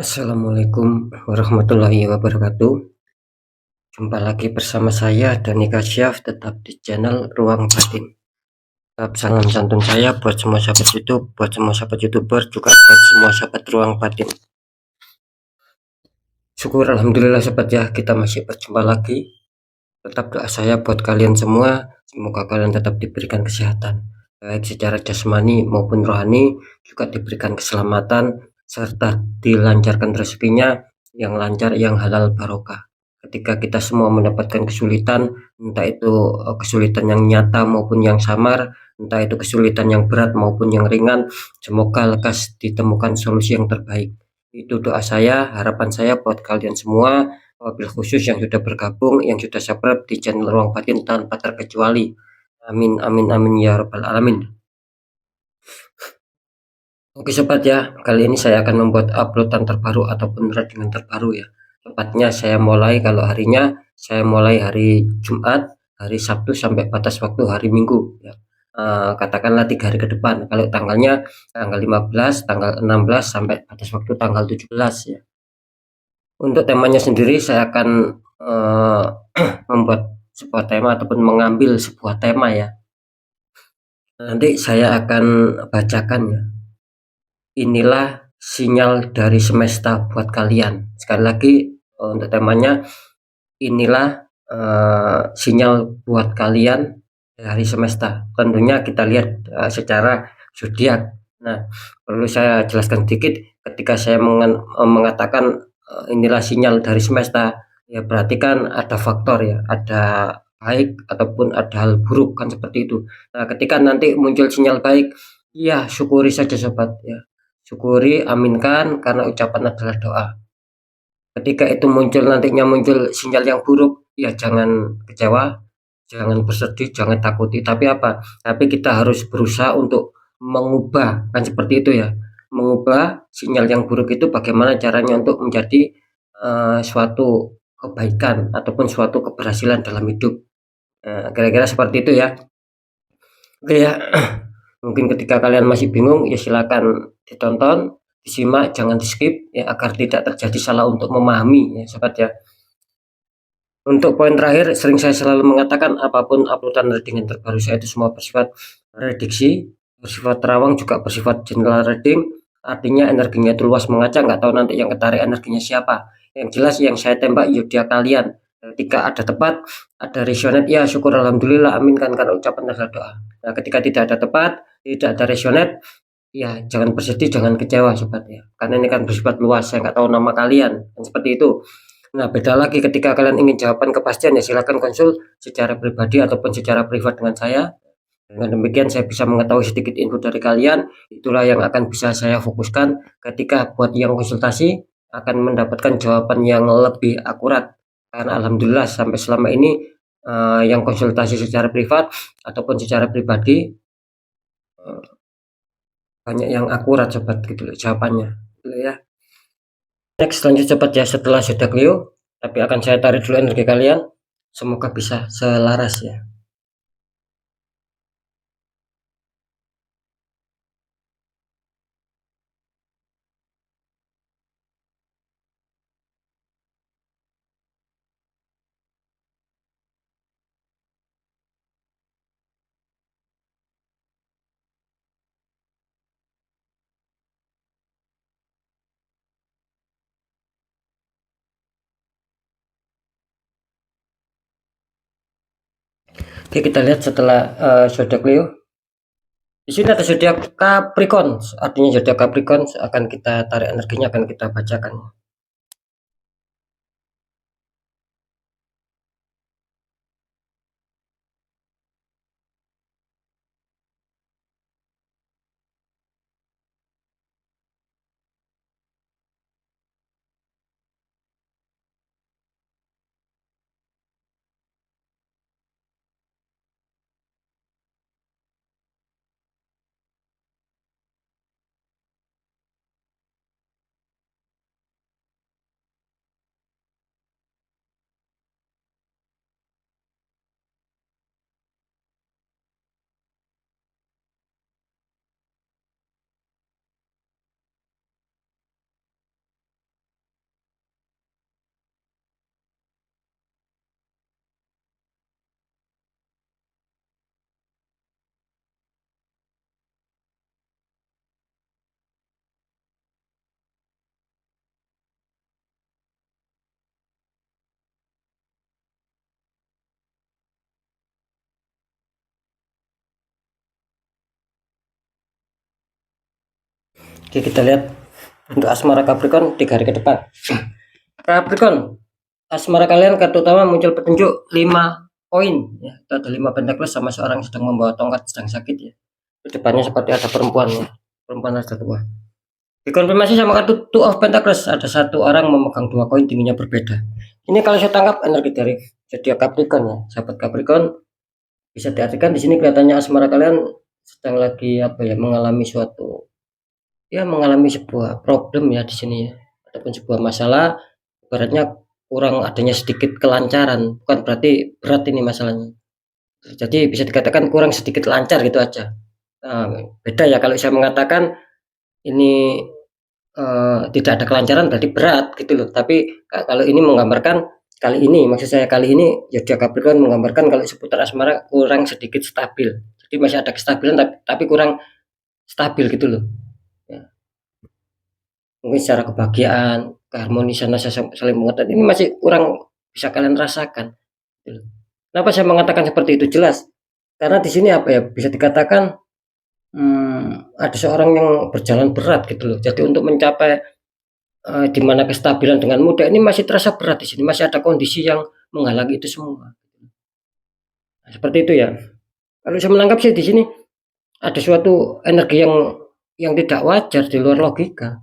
Assalamualaikum warahmatullahi wabarakatuh. Jumpa lagi bersama saya Dani Kasyaf, tetap di channel Ruang Batin. Tetap salam santun saya buat semua sahabat YouTube, buat semua sahabat YouTuber, juga buat semua sahabat Ruang Batin. Syukur alhamdulillah sahabat ya, kita masih berjumpa lagi. Tetap doa saya buat kalian semua, semoga kalian tetap diberikan kesehatan, baik secara jasmani maupun rohani, juga diberikan keselamatan serta dilancarkan rezekinya yang lancar, yang halal barokah. Ketika kita semua mendapatkan kesulitan, entah itu kesulitan yang nyata maupun yang samar, entah itu kesulitan yang berat maupun yang ringan, semoga lekas ditemukan solusi yang terbaik. Itu doa saya, harapan saya buat kalian semua, wabil khusus yang sudah bergabung, yang sudah subscribe di channel Ruang Batin tanpa terkecuali. Amin amin amin ya rabbal alamin. Oke sobat ya, kali ini saya akan membuat uploadan terbaru ataupun readingan terbaru ya. Tepatnya saya mulai, kalau harinya saya mulai hari Jumat, hari Sabtu sampai batas waktu hari Minggu ya. Katakanlah 3 hari ke depan. Kalau tanggalnya tanggal 15, tanggal 16 sampai batas waktu tanggal 17 ya. Untuk temanya sendiri saya akan membuat sebuah tema ataupun mengambil sebuah tema ya. Nanti saya akan bacakan ya. Inilah sinyal dari semesta buat kalian. Sekali lagi untuk temanya, inilah sinyal buat kalian dari semesta. Tentunya kita lihat secara zodiak. Nah, perlu saya jelaskan sedikit, ketika saya mengatakan inilah sinyal dari semesta, ya berarti kan ada faktor ya, ada baik ataupun ada hal buruk kan, seperti itu. Nah, ketika nanti muncul sinyal baik, ya syukuri saja sobat ya. Syukuri, aminkan, karena ucapan adalah doa. Ketika itu muncul, nantinya muncul sinyal yang buruk, ya jangan kecewa, jangan bersedih, jangan takuti, tapi apa? Tapi kita harus berusaha untuk mengubah, kan seperti itu ya. Mengubah sinyal yang buruk itu bagaimana caranya untuk menjadi suatu kebaikan ataupun suatu keberhasilan dalam hidup. Kira-kira seperti itu ya. Oke ya. Mungkin ketika kalian masih bingung, ya silakan ditonton, disimak, jangan di skip ya, agar tidak terjadi salah untuk memahami ya sobat ya. Untuk poin terakhir, sering saya selalu mengatakan apapun uploadan reading yang terbaru saya itu semua bersifat prediksi, bersifat terawang, juga bersifat general reading. Artinya energinya itu luas mengacak, nggak tahu nanti yang ketarik energinya siapa. Yang jelas yang saya tembak zodiak kalian. Ketika ada tepat, ada resonate, ya syukur alhamdulillah, amin kan, karena ucapan adalah doa. Nah, ketika tidak ada tepat, tidak ada resonate, ya jangan bersedih, jangan kecewa sobat ya, karena ini kan bersifat luas, saya nggak tahu nama kalian kan, seperti itu. Nah, beda lagi ketika kalian ingin jawaban kepastian, ya silakan konsul secara pribadi ataupun secara privat dengan saya. Dengan demikian saya bisa mengetahui sedikit info dari kalian, itulah yang akan bisa saya fokuskan. Ketika buat yang konsultasi akan mendapatkan jawaban yang lebih akurat, karena alhamdulillah sampai selama ini yang konsultasi secara privat ataupun secara pribadi banyak yang akurat sobat, gitu loh jawabannya gitu ya. Next, lanjut sobat ya, setelah sudah Clio, tapi akan saya tarik dulu energi kalian, semoga bisa selaras ya. Oke, kita lihat setelah zodiak Leo. Di sini ada zodiak Capricorn, artinya zodiak Capricorn akan kita tarik energinya, akan kita bacakan. Oke, kita lihat untuk asmara Capricorn 3 hari ke depan. Capricorn, asmara kalian kartu utama muncul petunjuk 5 koin ya. Itu ada 5 pentakel sama seorang sedang membawa tongkat sedang sakit ya. Di depannya seperti ada perempuan ya. Perempuan ada tua. Dikonfirmasi sama kartu Two of Pentacles, ada satu orang memegang 2 koin tingginya berbeda. Ini kalau saya tangkap energi dari zodiak Capricorn ya, sahabat Capricorn. Bisa diartikan di sini kelihatannya asmara kalian sedang lagi mengalami suatu mengalami sebuah problem ya di sini ya, ataupun sebuah masalah, ibaratnya kurang adanya sedikit kelancaran, bukan berarti berat ini masalahnya. Jadi bisa dikatakan kurang sedikit lancar gitu aja. Beda ya kalau saya mengatakan ini tidak ada kelancaran berarti berat gitu loh. Tapi kalau ini menggambarkan kali ini, maksud saya kali ini zodiak Capricorn menggambarkan kalau seputar asmara kurang sedikit stabil. Jadi masih ada kestabilan tapi kurang stabil gitu loh. Mungkin secara kebahagiaan, keharmonisan, rasa saling mengerti ini masih kurang bisa kalian rasakan. Kenapa saya mengatakan seperti itu? Jelas karena di sini bisa dikatakan ada seorang yang berjalan berat gitu loh. Jadi untuk mencapai di mana kestabilan dengan mudah ini masih terasa berat di sini. Masih ada kondisi yang menghalangi itu semua. Nah, seperti itu ya. Kalau saya menangkap sih di sini ada suatu energi yang tidak wajar di luar logika,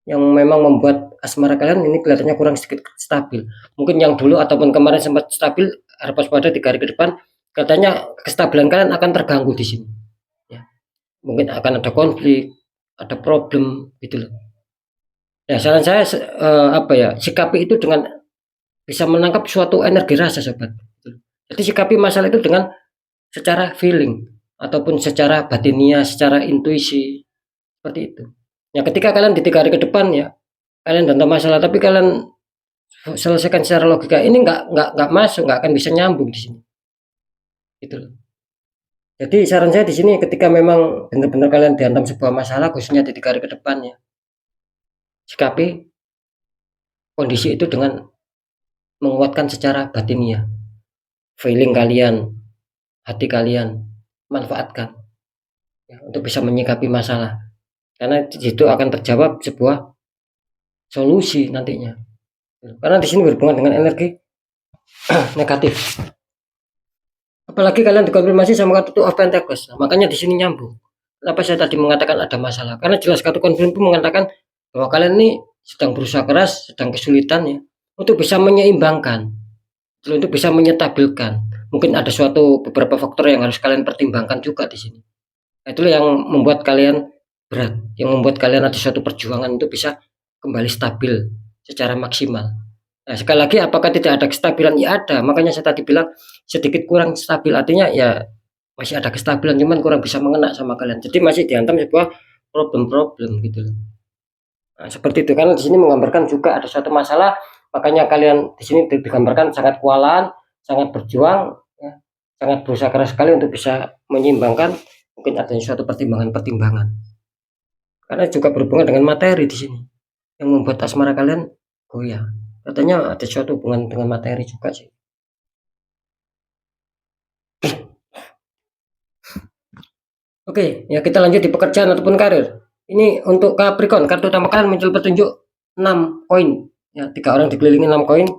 yang memang membuat asmara kalian ini kelihatannya kurang sedikit stabil. Mungkin yang dulu ataupun kemarin sempat stabil, harap waspada 3 hari ke depan, katanya kestabilan kalian akan terganggu di sini. Ya. Mungkin akan ada konflik, ada problem gitu loh. Ya, saran saya sikapi itu dengan bisa menangkap suatu energi rasa sobat. Jadi sikapi masalah itu dengan secara feeling ataupun secara batinia, secara intuisi seperti itu. Ya ketika kalian di 3 hari ke depan ya, kalian tentang masalah tapi kalian selesaikan secara logika, ini nggak masuk, nggak akan bisa nyambung di sini. Gitu loh. Jadi saran saya di sini ketika memang benar-benar kalian dihantam sebuah masalah khususnya di 3 hari ke depan ya, sikapi kondisi itu dengan menguatkan secara batinia. Feeling kalian, hati kalian, manfaatkan ya, untuk bisa menyikapi masalah. Karena di situ akan terjawab sebuah solusi nantinya. Karena di sini berhubungan dengan energi negatif. Apalagi kalian dikonfirmasi sama kartu Two of Pentacles. Nah, makanya di sini nyambung. Kenapa saya tadi mengatakan ada masalah? Karena jelas kartu konfirmasi itu mengatakan bahwa kalian ini sedang berusaha keras, sedang kesulitan ya, untuk bisa menyeimbangkan, untuk bisa menyetabilkan. Mungkin ada suatu beberapa faktor yang harus kalian pertimbangkan juga di sini. Nah, itulah yang membuat kalian berat, yang membuat kalian ada suatu perjuangan untuk bisa kembali stabil secara maksimal. Nah, sekali lagi apakah tidak ada kestabilan? Ya ada, makanya saya tadi bilang sedikit kurang stabil, artinya ya masih ada kestabilan cuman kurang bisa mengena sama kalian. Jadi masih dihantam sebuah problem-problem gitu loh. Nah, seperti itu karena di sini menggambarkan juga ada suatu masalah, makanya kalian di sini digambarkan sangat kewalahan, sangat berjuang, ya, sangat berusaha keras sekali untuk bisa menyeimbangkan mungkin adanya suatu pertimbangan-pertimbangan. Karena juga berhubungan dengan materi di sini yang membuat asmara kalian goyah. Katanya ada suatu hubungan dengan materi juga sih. Oke, ya kita lanjut di pekerjaan ataupun karir. Ini untuk Capricorn, kartu utama kalian muncul petunjuk 6 koin. Ya, 3 orang dikelilingi 6 koin.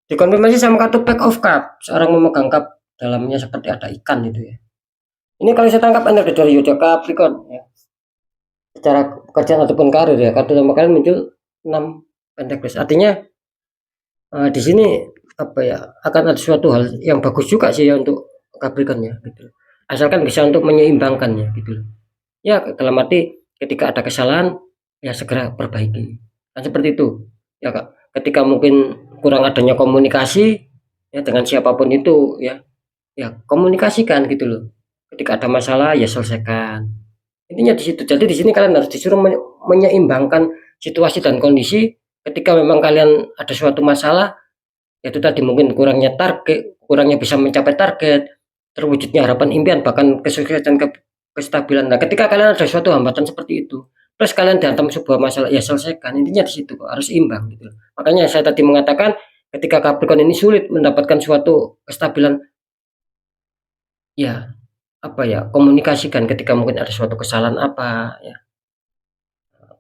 Dikonfirmasi sama kartu Pack of Cup, seorang memegang cup, dalamnya seperti ada ikan itu ya. Ini kalau saya tangkap energi dari zodiak Capricorn ya. Secara pekerjaan ataupun karir ya, kartu utama kalian muncul 6 Pentacles. Artinya di sini akan ada suatu hal yang bagus juga sih ya untuk Capricorn ya gitu. Asalkan bisa untuk menyeimbangkannya gitu. Ya dalam arti ketika ada kesalahan ya segera perbaiki. Kan seperti itu. Ya Kak, ketika mungkin kurang adanya komunikasi ya dengan siapapun itu ya komunikasikan gitu loh. Ketika ada masalah ya selesaikan. Intinya di situ. Jadi di sini kalian harus disuruh menyeimbangkan situasi dan kondisi ketika memang kalian ada suatu masalah, itu tadi mungkin kurangnya target, kurangnya bisa mencapai target, terwujudnya harapan impian, bahkan kesuksesan kestabilan. Nah, ketika kalian ada suatu hambatan seperti itu, terus kalian dihantam sebuah masalah, ya selesaikan. Intinya di situ harus imbang gitu. Makanya saya tadi mengatakan ketika Capricorn ini sulit mendapatkan suatu kestabilan, ya komunikasikan ketika mungkin ada suatu kesalahan ya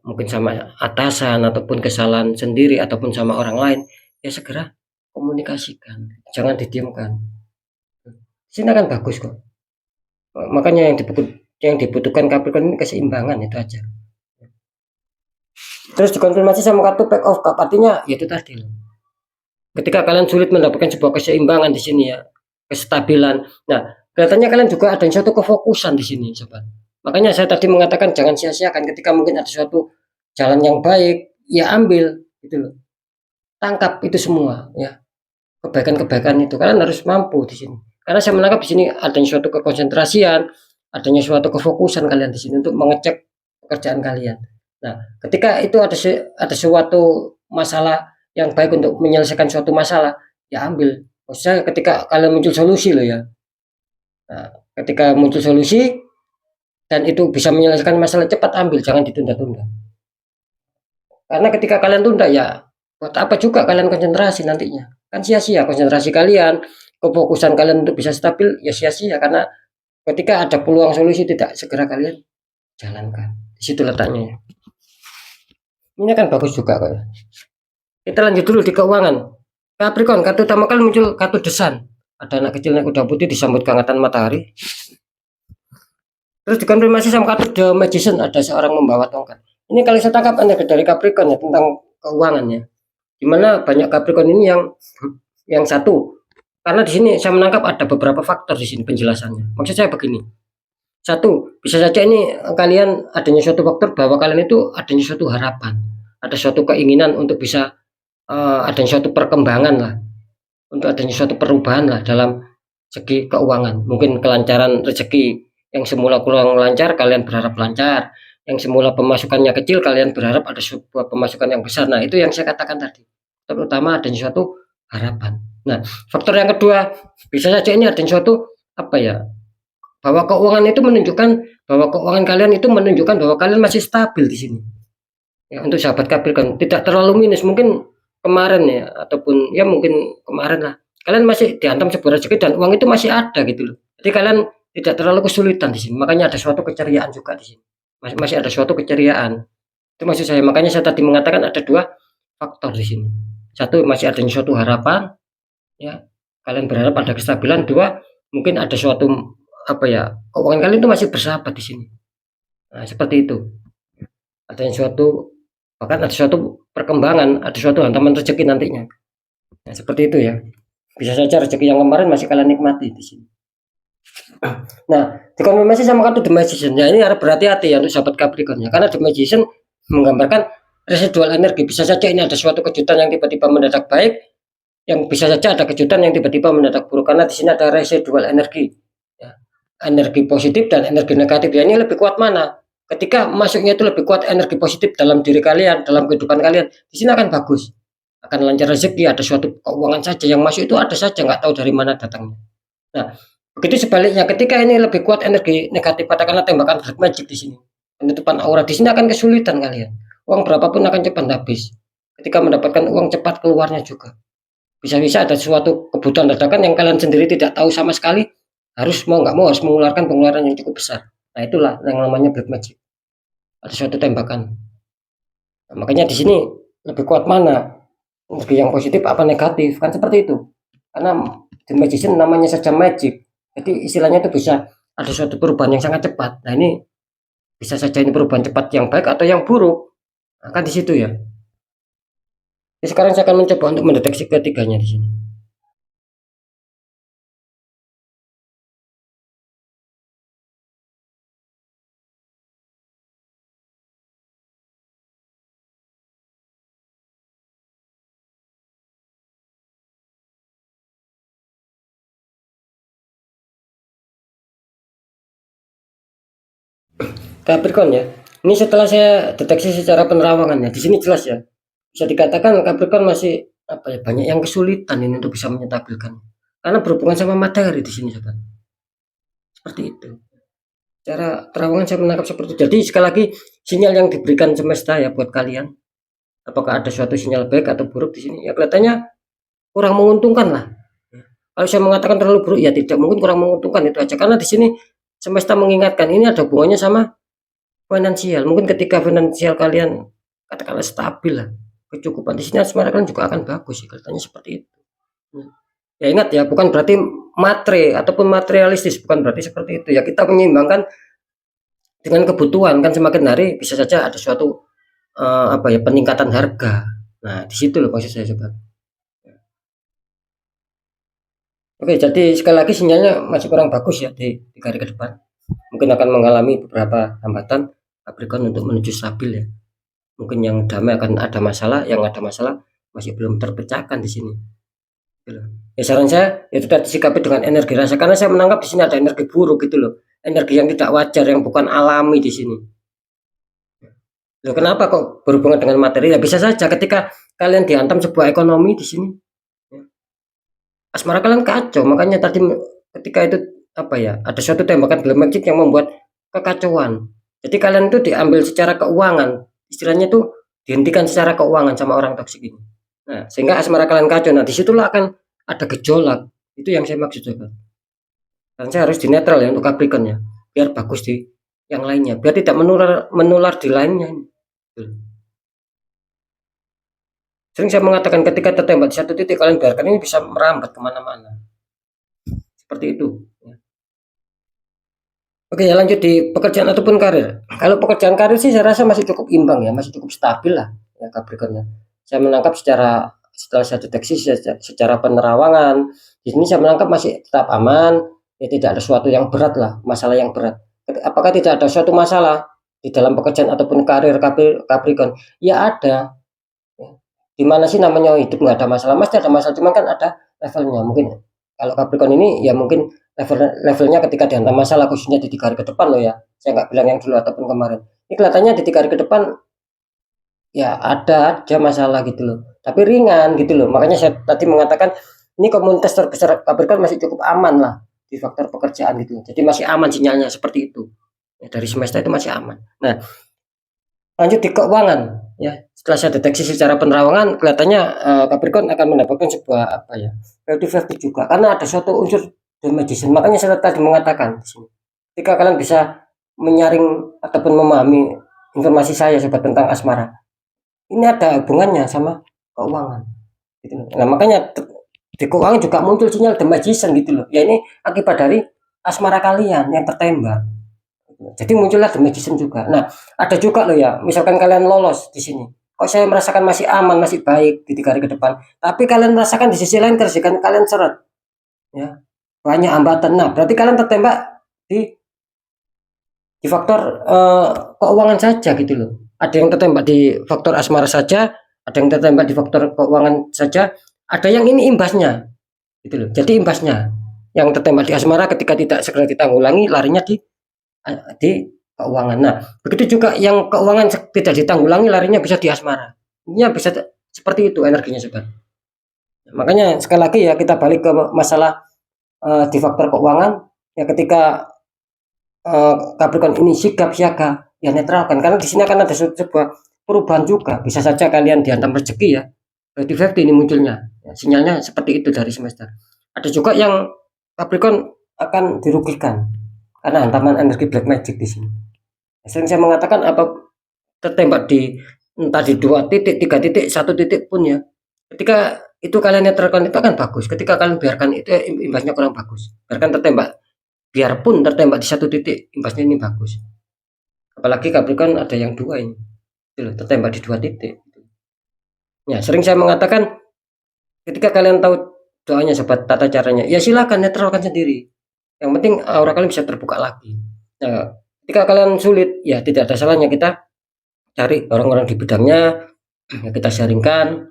mungkin sama atasan ataupun kesalahan sendiri ataupun sama orang lain, ya segera komunikasikan, jangan didiamkan. Di sini akan bagus kok. Makanya yang dibutuhkan Capricorn ini keseimbangan, itu aja. Terus dikonfirmasi sama kartu Pack of Cup, artinya ya itu tadi loh. Ketika kalian sulit mendapatkan sebuah keseimbangan di sini ya, kestabilan. Nah, kelihatannya kalian juga ada suatu kefokusan di sini, sobat. Makanya saya tadi mengatakan jangan sia-siakan ketika mungkin ada suatu jalan yang baik, ya ambil gitu loh. Tangkap itu semua ya. Kebaikan-kebaikan itu kalian harus mampu di sini. Karena saya menangkap di sini adanya suatu kekonsentrasian, adanya suatu kefokusan kalian di sini untuk mengecek pekerjaan kalian. Nah, ketika itu ada suatu masalah yang baik untuk menyelesaikan suatu masalah, ya ambil. Maksudnya ketika kalian muncul solusi loh ya. Nah, ketika muncul solusi dan itu bisa menyelesaikan masalah, cepat ambil, jangan ditunda-tunda. Karena ketika kalian tunda ya buat apa juga kalian konsentrasi nantinya, kan sia-sia konsentrasi kalian, kefokusan kalian untuk bisa stabil ya sia-sia, karena ketika ada peluang solusi tidak segera kalian jalankan. Di situ letaknya ya. Ini kan bagus juga kok ya. Kita lanjut dulu di keuangan. Capricorn, kartu utama kalian muncul kartu desan. Ada anak kecil naik kuda putih disambut kehangatan matahari. Terus dikonfirmasi sama kartu The Magician, ada seorang membawa tongkat. Ini kalau saya tangkap energi dari Capricorn ya tentang keuangannya. Dimana banyak Capricorn ini yang satu, karena di sini saya menangkap ada beberapa faktor di sini penjelasannya. Maksud saya begini. Satu, bisa saja ini kalian adanya suatu faktor bahwa kalian itu adanya suatu harapan, ada suatu keinginan untuk bisa adanya suatu perkembangan lah, untuk adanya suatu perubahan lah dalam segi keuangan. Mungkin kelancaran rezeki yang semula kurang lancar, kalian berharap lancar. Yang semula pemasukannya kecil, kalian berharap ada sebuah pemasukan yang besar. Nah, itu yang saya katakan tadi. Terutama adanya suatu harapan. Nah, faktor yang kedua, bisa saja ini adanya suatu apa ya? Bahwa keuangan itu menunjukkan bahwa keuangan kalian itu menunjukkan bahwa kalian masih stabil di sini. Ya, untuk sahabat Capricorn tidak terlalu minus, mungkin kemarin ya ataupun ya mungkin kemarin lah. Kalian masih dihantam sebuah rezeki dan uang itu masih ada gitu loh. Jadi kalian tidak terlalu kesulitan di sini. Makanya ada suatu keceriaan juga di sini. Masih ada suatu keceriaan. Itu maksud saya. Makanya saya tadi mengatakan ada dua faktor di sini. Satu, masih ada suatu harapan, ya. Kalian berharap ada kestabilan. Dua, mungkin ada suatu apa ya, keuangan kalian itu masih bersahabat di sini. Nah, seperti itu. Ada suatu, bahkan ada suatu perkembangan, ada suatu hantaman rezeki nantinya. Nah, seperti itu ya. Bisa saja rezeki yang kemarin masih kalian nikmati di sini. Nah, dikonfirmasi sama kartu The Magician. Ya, ini harus berhati-hati ya untuk sahabat Capricorn ya. Karena The Magician menggambarkan residual energi. Bisa saja ini ada suatu kejutan yang tiba-tiba mendadak baik, yang bisa saja ada kejutan yang tiba-tiba mendadak buruk. Karena di sini ada residual energi. Ya. Energi positif dan energi negatif. Ya, ini lebih kuat mana? Ketika masuknya itu lebih kuat energi positif dalam diri kalian, dalam kehidupan kalian, di sini akan bagus. Akan lancar rezeki, ada suatu keuangan saja yang masuk itu ada saja, nggak tahu dari mana datangnya. Nah, begitu sebaliknya, ketika ini lebih kuat energi negatif, katakanlah tembakan black magic di sini, penutupan aura di sini akan kesulitan kalian. Uang berapapun akan cepat habis. Ketika mendapatkan uang cepat keluarnya juga. Bisa-bisa ada suatu kebutuhan dadakan yang kalian sendiri tidak tahu sama sekali, harus mau nggak mau harus mengeluarkan pengeluaran yang cukup besar. Nah, itulah yang namanya black magic. Ada suatu tembakan. Nah, makanya di sini lebih kuat mana? Energi yang positif apa negatif? Kan seperti itu. Karena The Magician namanya saja magic. Jadi istilahnya itu bisa ada suatu perubahan yang sangat cepat. Nah, ini bisa saja ini perubahan cepat yang baik atau yang buruk. Nah, kan di situ ya. Jadi sekarang saya akan mencoba untuk mendeteksi ketiganya di sini. Capricorn ya. Ini setelah saya deteksi secara penerawangannya, di sini jelas ya. Bisa dikatakan Capricorn masih apa ya, banyak yang kesulitan ini untuk bisa menyetabilkan. Karena berhubungan sama materi di sini, sobat. Seperti itu. Cara terawangan saya menangkap seperti itu. Jadi sekali lagi sinyal yang diberikan semesta ya buat kalian. Apakah ada suatu sinyal baik atau buruk di sini? Ya kelihatannya kurang menguntungkan lah. Kalau saya mengatakan terlalu buruk ya tidak, mungkin kurang menguntungkan itu aja. Karena di sini semesta mengingatkan ini ada hubungannya sama finansial. Mungkin ketika finansial kalian katakanlah stabil lah, kecukupan, di sini asmara kalian juga akan bagus ya, kelihatannya seperti itu. Ya ingat ya, bukan berarti matre ataupun materialistis, bukan berarti seperti itu ya. Kita menyeimbangkan dengan kebutuhan, kan semakin hari bisa saja ada suatu apa ya, peningkatan harga. Nah, di situ loh maksud saya sobat. Oke, jadi sekali lagi sinyalnya masih kurang bagus ya di hari ke depan. Mungkin akan mengalami beberapa hambatan Capricorn untuk menuju stabil ya. Mungkin yang damai akan ada masalah, yang ada masalah masih belum terpecahkan di sini. Gitu loh. Ya saran saya itu tadi sikapi dengan energi rasa, karena saya menangkap di sini ada energi buruk gitu loh. Energi yang tidak wajar, yang bukan alami di sini. Loh, kenapa kok berhubungan dengan materi? Ya bisa saja ketika kalian dihantam sebuah ekonomi di sini, ya, asmara kalian kacau. Makanya tadi ketika itu apa ya, ada suatu tembakan black magic yang membuat kekacauan. Jadi kalian itu diambil secara keuangan, istilahnya itu dihentikan secara keuangan sama orang toksik ini. Nah, sehingga asmara kalian kacau. Nah, disitulah akan ada gejolak. Itu yang saya maksud juga. Dan saya harus di netral ya untuk Capricorn ya, biar bagus di yang lainnya, biar tidak menular di lainnya. Sering saya mengatakan ketika tertembak di satu titik, kalian biarkan ini bisa merambat kemana-mana. Seperti itu. Oke, ya lanjut di pekerjaan ataupun karir. Kalau pekerjaan karir sih saya rasa masih cukup imbang ya, masih cukup stabil lah ya Capricorn. Saya menangkap setelah saya deteksi secara penerawangan, di sini saya menangkap masih tetap aman, ya tidak ada suatu yang berat lah, masalah yang berat. Apakah tidak ada suatu masalah di dalam pekerjaan ataupun karir Capricorn? Ya ada. Di mana sih namanya hidup nggak ada masalah? Pasti ada masalah, cuman kan ada levelnya. Mungkin kalau Capricorn ini ya mungkin levelnya ketika dihantam masalah, khususnya di 3 hari ke depan loh ya. Saya nggak bilang yang dulu ataupun kemarin. Ini kelihatannya di 3 hari ke depan ya ada aja masalah gitu loh. Tapi ringan gitu loh. Makanya saya tadi mengatakan ini komunitas terbesar Capricorn masih cukup aman lah di faktor pekerjaan gitu. Jadi masih aman sinyalnya seperti itu. Ya, dari semesta itu masih aman. Nah, lanjut di keuangan ya. Setelah saya deteksi secara penerawangan, kelihatannya Capricorn akan mendapatkan sebuah apa ya, creativity juga, karena ada suatu unsur the magician. Makanya saya tadi mengatakan di sini, ketika kalian bisa menyaring ataupun memahami informasi saya sobat tentang asmara, ini ada hubungannya sama keuangan gitu. Nah, makanya di keuangan juga muncul sinyal the magician gitu loh. Ya ini akibat dari asmara kalian yang tertembak. Jadi muncullah the magician juga. Nah, ada juga loh ya, misalkan kalian lolos di sini. Kok saya merasakan masih aman, masih baik di 3 hari ke depan. Tapi kalian merasakan di sisi lain tersikan kalian seret. Ya. Banyak hambatan. Nah, berarti kalian tertembak di faktor keuangan saja gitu loh. Ada yang tertembak di faktor asmara saja, ada yang tertembak di faktor keuangan saja, ada yang ini imbasnya. Gitu loh. Jadi imbasnya yang tertembak di asmara ketika tidak segera ditanggulangi, larinya di keuangan. Nah, begitu juga yang keuangan tidak ditanggulangi, larinya bisa di asmara. Ini bisa seperti itu energinya sobat. Makanya sekali lagi ya kita balik ke masalah di faktor keuangan ya, ketika Capricorn ini sikap siaga ya netralkan, karena di sini akan ada sebuah perubahan juga. Bisa saja kalian dihantam rezeki ya. 50-50 ini munculnya. Ya, sinyalnya seperti itu dari semesta. Ada juga yang Capricorn akan dirugikan karena hantaman energi black magic di sini. Sering saya mengatakan apa tertembak di entah di 2 titik, 3 titik, 1 titik pun ya. Ketika itu kalian netralkan itu akan bagus. Ketika kalian biarkan itu imbasnya kurang bagus. Biarkan tertembak, biarpun tertembak di 1 titik, imbasnya ini bagus. Apalagi Capricorn ada yang 2 ini. Tertembak di 2 titik. Ya, sering saya mengatakan ketika kalian tahu doanya sobat, tata caranya, ya silakan netralkan sendiri. Yang penting aura kalian bisa terbuka lagi. Nah, ketika kalian sulit, ya tidak ada salahnya kita cari orang-orang di bidangnya, ya kita sharingkan,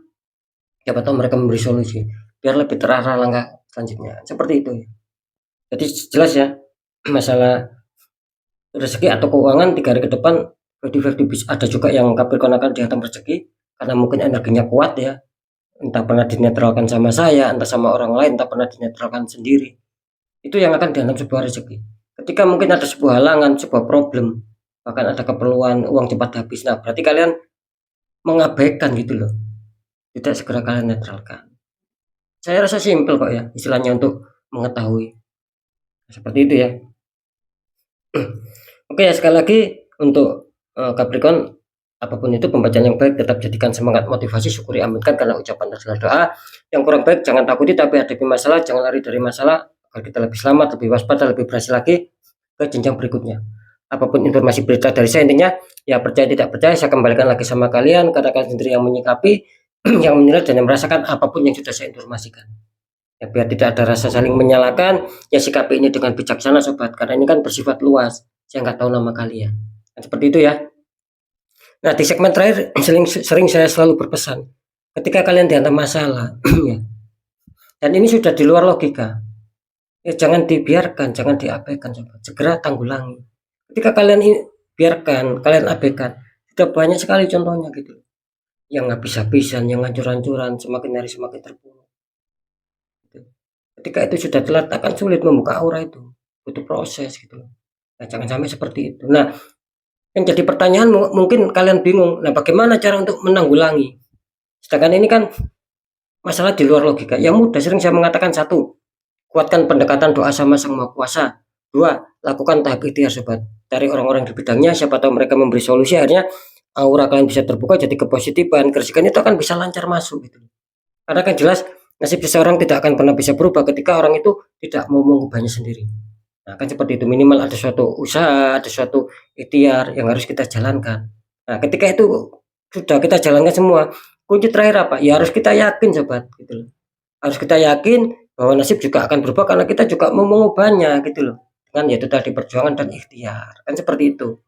siapa tahu mereka memberi solusi, biar lebih terarah langkah selanjutnya. Seperti itu. Jadi jelas ya, masalah rezeki atau keuangan 3 hari ke depan, 50-50 ada juga yang Capricorn akan dihantam rezeki, karena mungkin energinya kuat ya. Entah pernah dinetralkan sama saya, entah sama orang lain, entah pernah dinetralkan sendiri. Itu yang akan dihantam sebuah rezeki. Ketika mungkin ada sebuah halangan, sebuah problem, bahkan ada keperluan uang cepat habis, nah berarti kalian mengabaikan gitu loh, tidak segera kalian netralkan. Saya rasa simpel kok ya istilahnya untuk mengetahui seperti itu ya. Oke ya, sekali lagi untuk Capricorn, apapun itu pembacaan yang baik tetap jadikan semangat, motivasi, syukuri, aminkan karena ucapan adalah doa. Yang kurang baik jangan takuti tapi hadapi masalah, jangan lari dari masalah agar kita lebih selamat, lebih waspada, lebih berhasil lagi ke jenjang berikutnya. Apapun informasi berita dari saya, intinya ya percaya tidak percaya saya kembalikan lagi sama kalian karena kalian sendiri yang menyikapi, yang menilai dan yang merasakan apapun yang sudah saya informasikan. Ya biar tidak ada rasa saling menyalahkan, ya sikapi ini dengan bijaksana sobat, karena ini kan bersifat luas. Saya nggak tahu nama kalian. Nah, seperti itu ya. Nah, di segmen terakhir sering saya selalu berpesan, ketika kalian dihantam masalah, ya, dan ini sudah di luar logika, ya jangan dibiarkan, jangan diabaikan, sobat. Segera tanggulangi. Ketika kalian biarkan, kalian abaikan, sudah banyak sekali contohnya gitu. Yang habis-habisan, yang hancur-hancuran, semakin hari semakin terpuruk. Gitu. Ketika itu sudah telat, akan sulit membuka aura itu, butuh proses gitu. Nah, jangan sampai seperti itu. Nah, yang jadi pertanyaan mungkin kalian bingung, nah bagaimana cara untuk menanggulangi? Sedangkan ini kan masalah di luar logika. Yang mudah sering saya mengatakan satu, kuatkan pendekatan doa sama Sang Maha Kuasa. Dua, lakukan tahap ikhtiar sobat. Cari orang-orang di bidangnya, siapa tahu mereka memberi solusi, akhirnya aura kalian bisa terbuka, jadi kepositifan, keresikan itu akan bisa lancar masuk gitu. Karena kan jelas nasib seseorang tidak akan pernah bisa berubah ketika orang itu tidak mau mengubahnya sendiri. Nah, kan seperti itu, minimal ada suatu usaha, ada suatu ikhtiar yang harus kita jalankan. Nah, ketika itu sudah kita jalankan semua, kunci terakhir apa? Ya harus kita yakin sobat gitu loh. Harus kita yakin bahwa nasib juga akan berubah karena kita juga mau mengubahnya gitu loh. Kan yaitu tadi perjuangan dan ikhtiar. Kan seperti itu.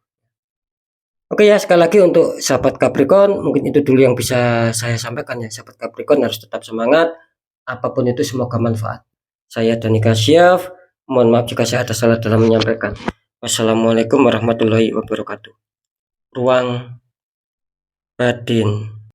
Oke ya, sekali lagi untuk sahabat Capricorn, mungkin itu dulu yang bisa saya sampaikan ya. Sahabat Capricorn harus tetap semangat, apapun itu semoga manfaat. Saya Dani Kasyaf, mohon maaf jika saya ada salah dalam menyampaikan. Wassalamualaikum warahmatullahi wabarakatuh. Ruang batin.